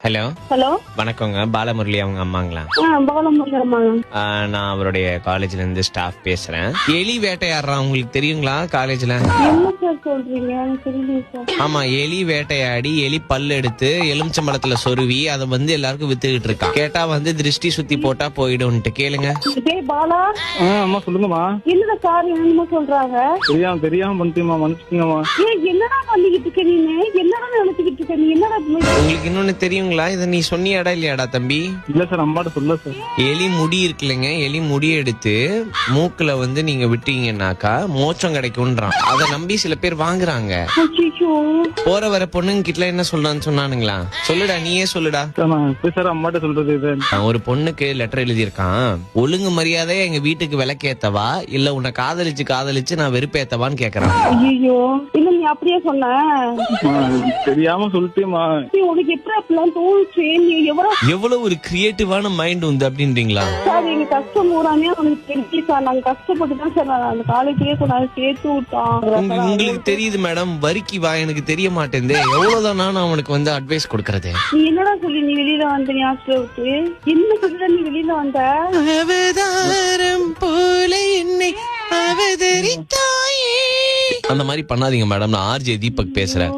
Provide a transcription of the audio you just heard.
Hello hello, வணக்கங்க. பாலமுரளி அவங்க அம்மாங்களா? பாலமுருகன் அம்மாங்க. நான் அவருடைய காலேஜ்ல இருந்து ஸ்டாஃப் பேசுறேன். எலி வேட்டையாடுறான், உங்களுக்கு தெரியுங்களா? காலேஜ்ல என்ன சார் சொல்றீங்க? எனக்கு தெரியல சார். ஆமா, எலி வேட்டையாடி எலி பல் எடுத்து எலுமிச்சம்பழத்துல சொருவி அதை எல்லாருக்கும் வித்துக்கிட்டு இருக்கான். கேட்டா திருஷ்டி சுத்தி போட்டா போயிடும்ட்டு. கேளுங்க. டேய் பாலா, அம்மா சொல்லுங்கம்மா. என்னடா சார் என்னமோ சொல்றாங்க? தெரியாம பண்ணிட்டேம்மா, மன்னிச்சுக்கங்கம்மா. ஏய், என்னடா பண்ணிக்கிட்டு இருக்க நீ? என்னடா நினைச்சுக்கிட்டு இருக்க நீ? என்னடா உங்களுக்கு இன்னொன்னு தெரியுங்களா? இதை நீ சொன்னியாடா இல்லையாடா தம்பி? இல்ல சார், அம்மாட்ட சொல்ல சார். எலி முடி இருக்குல்லங்க, எலி முடி எடுத்து மூக்குல நீங்க விட்டீங்கன்னாக்கா மோச்சம் கிடைக்கும்ன்றான். அதை நம்பி சில பேர் வாங்குறாங்க. அச்சச்சோ. போற வர பொண்ணுங்க கிட்ட என்ன சொல்றான்னு சொன்னானுங்களா? சொல்லுடா, நீயே சொல்லுடா. சார், நான் எப்படி சார் அம்மாட்ட சொல்றது இது? நான் ஒரு பொண்ணுக்கு லெட்டர் எழுதியிருக்கான். ஒழுங்கு மரியாதையா எங்க வீட்டுக்கு விளக்கேத்தவா இல்ல உன்னை காதலிச்சு நான் வெறுப்பேத்தவான்னு கேக்குறான். ஐயோ, இல்ல நீ அப்படியே சொன்ன. தெரியாம சொல்லிட்டேம்மா. உனக்கு எப்படி அப்படிலாம் தோணுச்சு? நீ எவ்வளவு ஒரு கிரியேட்டிவான மைண்ட் உண்டு அப்படின்றீங்களா? சார், எங்க கஷ்டம் பூராமே அவனுக்கு தெரியும் சார். நாங்க கஷ்டப்பட்டு தான் சார் அந்த காலேஜ்லயே கொண்டாந்து சேர்த்து விட்டோம். உங்களுக்கு தெரியுது மேடம், வரிக்கு வா, எனக்கு தெரிய மாட்டேங்குது. எவ்வளவுதான் நான் அவனுக்கு அட்வைஸ் கொடுக்கறது? நீ என்னடா சொல்லி நீ வெளியில வந்த? நீ ஹாஸ்டல் விட்டு என்ன சொல்லி நீ வெளியில வந்த? அவதாரம் போல என்னை அவதரித்தாயே. அந்த மாதிரி பண்ணாதீங்க மேடம். நான் ஆர்ஜே தீபக் பேசுறேன்.